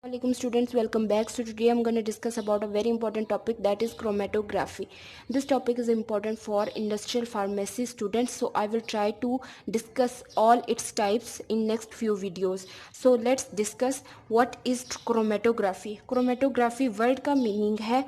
Welcome students, welcome back. So today I'm going to discuss about a very important topic, that is chromatography. This topic is important for industrial pharmacy students, so I will try to discuss all its types in next few videos. So let's discuss what is chromatography. Chromatography word का meaning है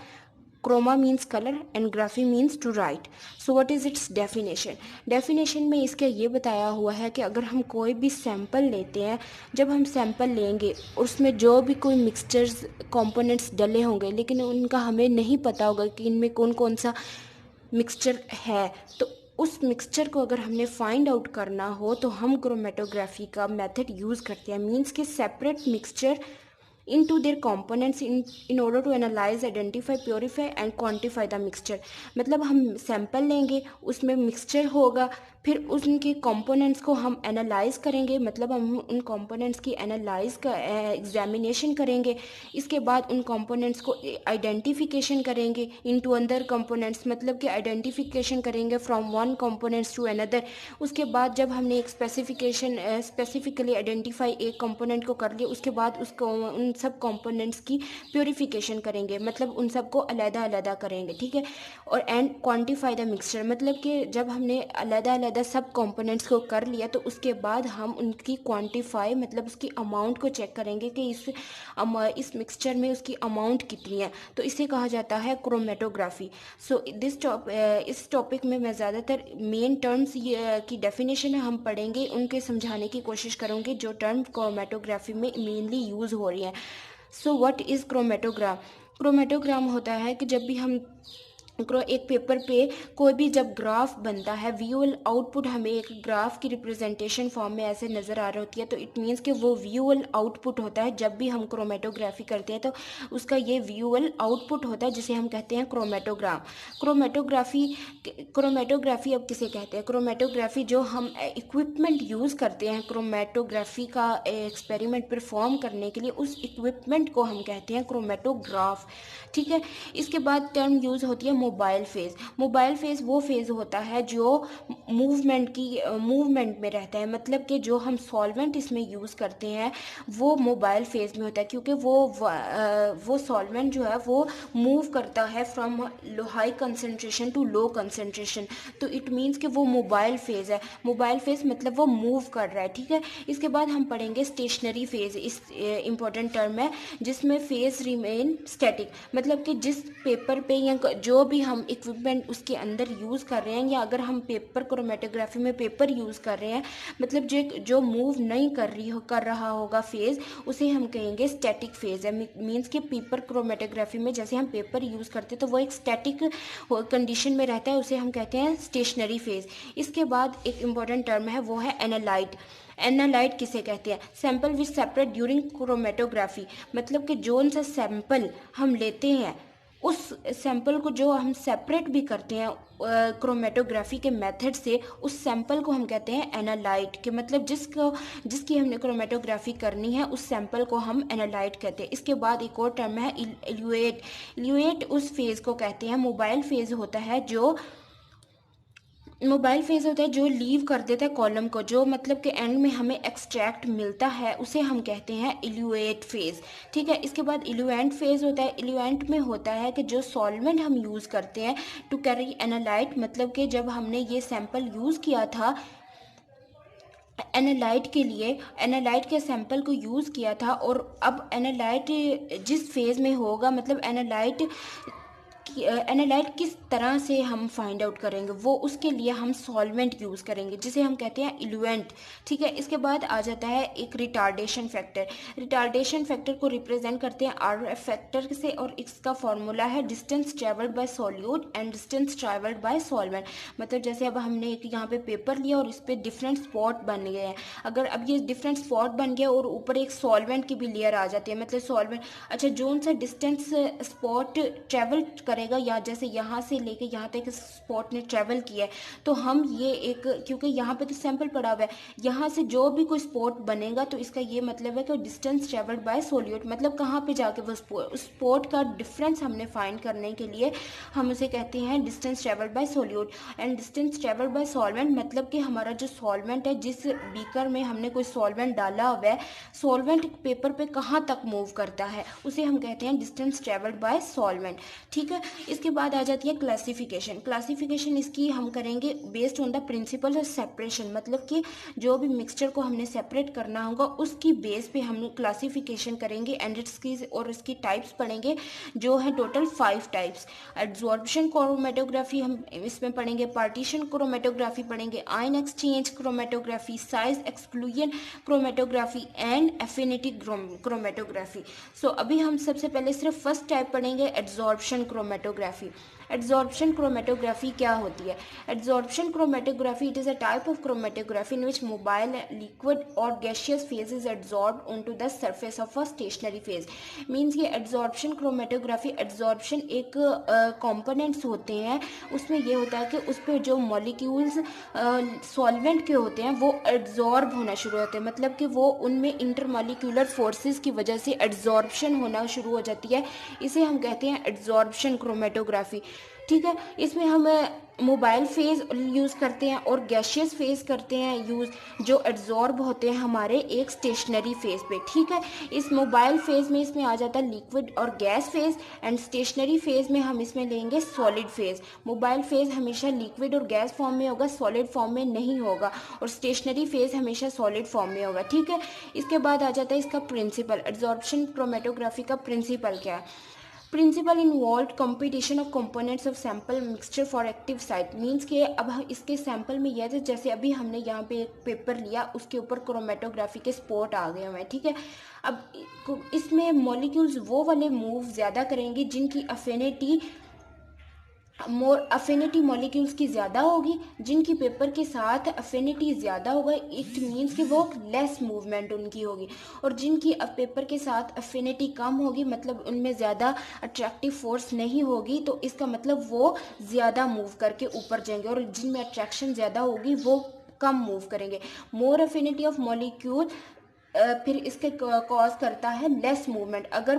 chroma means colour and graphy means to write. So what is its definition में इसका ये बताया हुआ है कि अगर हम कोई भी सैंपल लेते हैं, जब हम सैंपल लेंगे उसमें जो भी कोई मिक्सचर्स कंपोनेंट्स डले होंगे लेकिन उनका हमें नहीं पता होगा कि इनमें कौन कौन सा मिक्सचर है, तो उस मिक्सचर को अगर हमने फाइंड आउट करना हो तो हम क्रोमेटोग्राफी का मेथड यूज़ करते हैं. मीन्स कि separate mixture into their components in order to analyze, identify, purify and quantify the mixture. मतलब हम सैंपल लेंगे, उसमें मिक्सचर होगा, फिर उनके कंपोनेंट्स को हम एनालाइज करेंगे, मतलब हम उन कंपोनेंट्स की एनालाइज का एग्जामिनेशन करेंगे. इसके बाद उन कंपोनेंट्स को आइडेंटिफिकेशन करेंगे इनटू अदर कंपोनेंट्स, मतलब कि आइडेंटिफिकेशन करेंगे from one components to another. उसके बाद जब हमने एक स्पेसिफिकली आइडेंटिफाई एक कंपोनेंट को कर लिया, उसके बाद उसको उन सब कंपोनेंट्स की प्योरीफिकेशन करेंगे, मतलब उन सबको अलग-अलग करेंगे, ठीक है. और एंड क्वांटिफाई द मिक्सचर, मतलब कि जब हमने अलग-अलग सब कंपोनेंट्स को कर लिया तो उसके बाद हम उनकी क्वांटिफाई, मतलब उसकी अमाउंट को चेक करेंगे कि इस मिक्सचर में उसकी अमाउंट कितनी है, तो इसे कहा जाता है क्रोमेटोग्राफी. सो इस टॉपिक में मैं ज़्यादातर मेन टर्म्स की डेफिनेशन हम पढ़ेंगे, उनके समझाने की कोशिश करूँगी जो टर्म क्रोमेटोग्राफी में मेनली यूज़ हो रही हैं. सो व्हाट इज़ क्रोमेटोग्राम होता है कि जब भी हम एक पेपर पे कोई भी जब ग्राफ बनता है, विजुअल आउटपुट हमें एक ग्राफ की रिप्रेजेंटेशन फॉर्म में ऐसे नज़र आ रही होती है, तो इट मीन्स कि वो विजुअल आउटपुट होता है. जब भी हम क्रोमेटोग्राफी करते हैं तो उसका ये विजुअल आउटपुट होता है जिसे हम कहते हैं क्रोमेटोग्राम. क्रोमेटोग्राफी अब किसे कहते हैं? क्रोमेटोग्राफी जो हम इक्विपमेंट यूज़ करते हैं क्रोमेटोग्राफी का एक्सपेरिमेंट परफॉर्म करने के लिए, उस इक्विपमेंट को हम कहते हैं क्रोमेटोग्राफ, ठीक है. इसके बाद टर्म यूज़ होती है मोबाइल फेज़ वो फेज़ होता है जो मूवमेंट में रहता है, मतलब कि जो हम सॉल्वेंट इसमें यूज़ करते हैं वो मोबाइल फेज़ में होता है, क्योंकि वो सॉल्वेंट जो है वो मूव करता है from high concentration to low concentration, तो इट मीन्स कि वो मोबाइल फेज़ है. मोबाइल फेज़ मतलब वो मूव कर रहा है, ठीक है. इसके बाद हम पढ़ेंगे स्टेशनरी फेज़. इस इम्पॉर्टेंट टर्म है जिसमें फेज़ रिमेन स्टैटिक, मतलब कि जिस पेपर पे या जो भी हम इक्विपमेंट उसके अंदर यूज़ कर रहे हैं, या अगर हम पेपर क्रोमेटोग्राफी में पेपर यूज़ कर रहे हैं, मतलब जो मूव नहीं कर रहा होगा फेज़, उसे हम कहेंगे स्टैटिक फेज़ है. मीन्स कि पेपर क्रोमेटोग्राफी में जैसे हम पेपर यूज़ करते हैं तो वो एक स्टैटिक कंडीशन में रहता है, उसे हम कहते हैं स्टेशनरी फेज़. इसके बाद एक इम्पॉर्टेंट टर्म है, वो है एनालाइट किसे कहते हैं? सैंपल विच सेपरेट ड्यूरिंग क्रोमेटोग्राफी, मतलब कि जो सा सैंपल हम लेते हैं उस सैंपल को जो हम सेपरेट भी करते हैं क्रोमेटोग्राफी के मेथड से, उस सैंपल को हम कहते हैं एनालाइट के, मतलब जिसकी हमने क्रोमेटोग्राफी करनी है उस सैंपल को हम एनालाइट कहते हैं. इसके बाद एक और टर्म है इल्यूएट उस फेज़ को कहते हैं. मोबाइल फेज़ होता है जो लीव कर देता है कॉलम को, जो मतलब कि एंड में हमें एक्सट्रैक्ट मिलता है, उसे हम कहते हैं इल्यूएट फेज़, ठीक है. इसके बाद इल्यूएंट फेज़ होता है. इल्यूएंट में होता है कि जो सॉल्वेंट हम यूज़ करते हैं टू कैरी एनालाइट, मतलब कि जब हमने ये सैंपल यूज़ किया था एनालाइट के सैंपल को यूज़ किया था, और अब एनालाइट जिस फेज़ में होगा, मतलब एनालाइट किस तरह से हम फाइंड आउट करेंगे, वो उसके लिए हम सॉल्वेंट यूज़ करेंगे जिसे हम कहते हैं इल्यूएंट, ठीक है. इसके बाद आ जाता है एक रिटार्डेशन फैक्टर को रिप्रेजेंट करते हैं आर फैक्टर से, और इसका फॉर्मूला है distance travelled by solute and distance travelled by solvent. मतलब जैसे अब हमने एक यहाँ पे पेपर लिया और इस पर डिफरेंट स्पॉट बन गए हैं, अगर अब ये डिफरेंट स्पॉट बन गया और ऊपर एक सॉल्वेंट की भी लेयर आ जाती है, मतलब सॉल्वेंट, अच्छा जो सा डिस्टेंस स्पॉट ट्रेवल करें करेगा, या जैसे यहाँ से लेके यहाँ तक स्पॉट ने ट्रेवल किया है तो हम ये एक, क्योंकि यहाँ पे तो सैंपल पड़ा हुआ है, यहाँ से जो भी कोई स्पॉट बनेगा तो इसका ये मतलब है कि डिस्टेंस ट्रेवल्ड बाय सोल्यूट, मतलब कहाँ पे जाके वो स्पॉट का डिफरेंस हमने फाइंड करने के लिए हम उसे कहते हैं distance travelled by solute. And distance travelled by solvent मतलब कि हमारा जो सॉल्वेंट है, जिस बीकर में हमने कोई सॉल्वेंट डाला हुआ है, सॉल्वेंट पेपर पे कहाँ तक मूव करता है उसे हम कहते हैं डिस्टेंस ट्रेवल्ड बाय सॉल्वेंट। ठीक है, इसके बाद आ जाती है क्लासिफिकेशन। क्लासिफिकेशन इसकी हम करेंगे based on the principle of separation, मतलब कि जो भी मिक्सचर को हमने सेपरेट करना होगा उसकी बेस पे हम क्लासिफिकेशन करेंगे एंड इसकी और इसकी टाइप्स पढ़ेंगे जो है टोटल 5 टाइप्स। एड्जॉर्प्शन क्रोमेटोग्राफी हम इसमें पढ़ेंगे, पार्टीशन क्रोमेटोग्राफी पढ़ेंगे, ion exchange chromatography, size exclusion chromatography and affinity chromatography. So अभी हम सबसे पहले सिर्फ फर्स्ट टाइप पढ़ेंगे, एड्जॉर्प्शन क्रोमेटोग्राफी। एड्जॉर्प्शन क्रोमेटोग्राफी क्या होती है? Adsorption chromatography it is a type of chromatography in which mobile liquid और gaseous phase is adsorbed onto the surface of a stationary phase. Means ये एड्जॉर्प्शन क्रोमेटोग्राफी, एड्जॉर्प्शन एक components होते हैं, उसमें ये होता है कि उस पर जो मॉलिक्यूल्स सॉल्वेंट के होते हैं वो एड्जॉर्ब होना शुरू होते हैं, मतलब कि वो उनमें इंटरमॉलिक्यूलर फोर्सेस की वजह से एड्जॉर्प्शन होना शुरू हो जाती है, इसे हम कहते हैं एड्जॉर्प्शन क्रोमेटोग्राफी। ठीक है, इसमें हम मोबाइल फेज यूज़ करते हैं और गैशियस फेज करते हैं यूज़, जो एड्जॉर्ब होते हैं हमारे एक स्टेशनरी फेज पे। ठीक है, इस मोबाइल फेज में इसमें आ जाता है लिक्विड और gas phase, and stationary phase में हम इसमें लेंगे सॉलिड फेज। मोबाइल फेज हमेशा लिक्विड और गैस फॉर्म में होगा, सॉलिड फॉर्म में नहीं होगा, और स्टेशनरी फेज हमेशा सॉलिड फॉर्म में होगा। ठीक है, इसके बाद आ जाता है इसका प्रिंसिपल। एड्जॉर्प्शन क्रोमेटोग्राफी का प्रिंसिपल क्या है? Principle involve competition of components of sample mixture for active site. Means के अब हम इसके सैंपल में यह है, जैसे अभी हमने यहाँ पे एक पेपर लिया, उसके ऊपर क्रोमेटोग्राफी के स्पॉट आ गए हुए हैं। ठीक है, अब इसमें मॉलिक्यूल्स वो वाले मूव ज़्यादा करेंगे जिनकी अफिनिटी अफिनिटी मॉलिक्यूल्स की ज़्यादा होगी, जिनकी पेपर के साथ अफिनिटी ज़्यादा होगा इट मीन्स कि वो लेस मूवमेंट उनकी होगी, और जिनकी पेपर के साथ अफिनिटी कम होगी मतलब उनमें ज़्यादा अट्रैक्टिव फोर्स नहीं होगी, तो इसका मतलब वो ज़्यादा मूव करके ऊपर जाएंगे, और जिनमें अट्रैक्शन ज़्यादा होगी वो कम मूव करेंगे। मोर अफिनिटी ऑफ मॉलिक्यूल फिर इसके कॉज करता है लेस मूवमेंट। अगर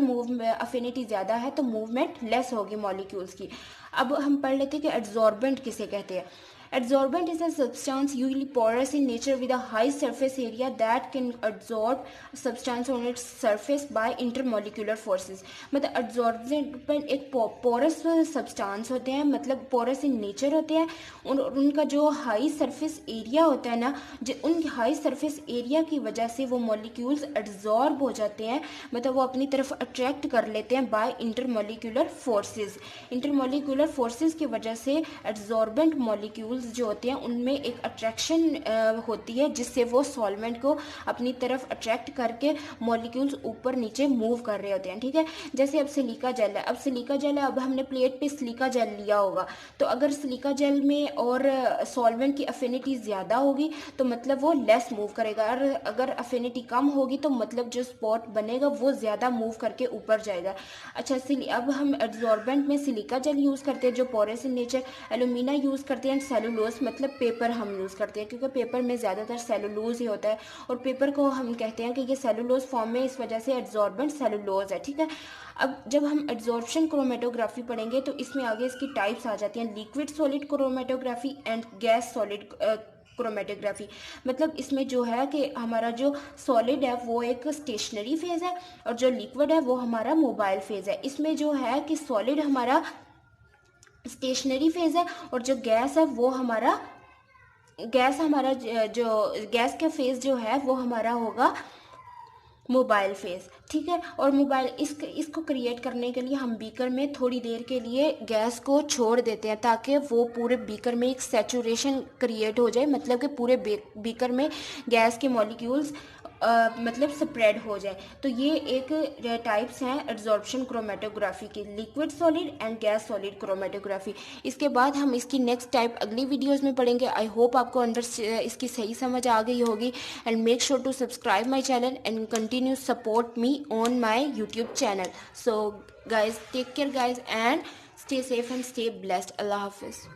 अफिनिटी ज़्यादा है तो मूवमेंट लेस होगी मॉलिक्यूल्स की। अब हम पढ़ लेते हैं कि एड्जॉर्बेंट किसे कहते हैं। Adsorbent is a substance usually porous in nature with a high surface area that can absorb substance on its surface by intermolecular forces। मतलब adsorbent एक porous substance होते हैं, मतलब porous in nature होते हैं, उनका जो high surface area होता है ना, उन high surface area की वजह से वो molecules absorb हो जाते हैं, मतलब वो अपनी तरफ attract कर लेते हैं by intermolecular forces। intermolecular forces की वजह से adsorbent molecules जो होते हैं उनमें एक अट्रैक्शन होती है, जिससे वो सॉल्वेंट को अपनी तरफ अट्रैक्ट करके मॉलिक्यूल्स ऊपर नीचे मूव कर रहे होते हैं। ठीक है, जैसे अब सिलिका जेल है, अब सिलिका जेल है, अब हमने प्लेट पे सिलिका जेल लिया होगा, तो अगर सिलिका जेल में और सॉल्वेंट की अफिनिटी ज़्यादा होगी तो मतलब वो लेस मूव करेगा, और अगर अफिनिटी कम होगी तो मतलब जो स्पॉट बनेगा वो ज़्यादा मूव करके ऊपर जाएगा। अच्छा, अब हम एड्जॉर्बेंट में सिलिका जेल यूज़ करते हैं जो porous in nature, alumina use करते हैं, सेलुलोज मतलब पेपर हम यूज़ करते हैं, क्योंकि पेपर में ज़्यादातर सेलुलोज ही होता है, और पेपर को हम कहते हैं कि ये सेलुलोज फॉर्म में, इस वजह से एड्जॉर्बेंट सेलुलोज है। ठीक है, अब जब हम एड्जॉर्प्शन क्रोमेटोग्राफी पढ़ेंगे तो इसमें आगे इसकी टाइप्स आ जाती हैं, liquid solid chromatography and gas solid chromatography. मतलब इसमें जो है कि हमारा जो सॉलिड है वो एक स्टेशनरी फेज है, और जो लिक्विड है वो हमारा मोबाइल फेज है। इसमें जो है कि सॉलिड हमारा स्टेशनरी फेज है, और जो गैस है वो हमारा जो गैस का फेज जो है वो हमारा होगा मोबाइल फेज। ठीक है, और मोबाइल इसको क्रिएट करने के लिए हम बीकर में थोड़ी देर के लिए गैस को छोड़ देते हैं ताकि वो पूरे बीकर में एक सैचुरेशन क्रिएट हो जाए, मतलब कि पूरे बीकर में गैस के मॉलिक्यूल्स मतलब स्प्रेड हो जाए। तो ये एक टाइप्स हैं एड्जॉर्प्शन क्रोमेटोग्राफी की, liquid solid and gas solid chromatography. इसके बाद हम इसकी नेक्स्ट टाइप अगली वीडियोस में पढ़ेंगे। आई होप आपको इसकी सही समझ आ गई होगी, and make sure to subscribe my channel and continue support me on my YouTube channel. So guys, take care guys, and Stay safe and stay blessed. Allah Hafiz.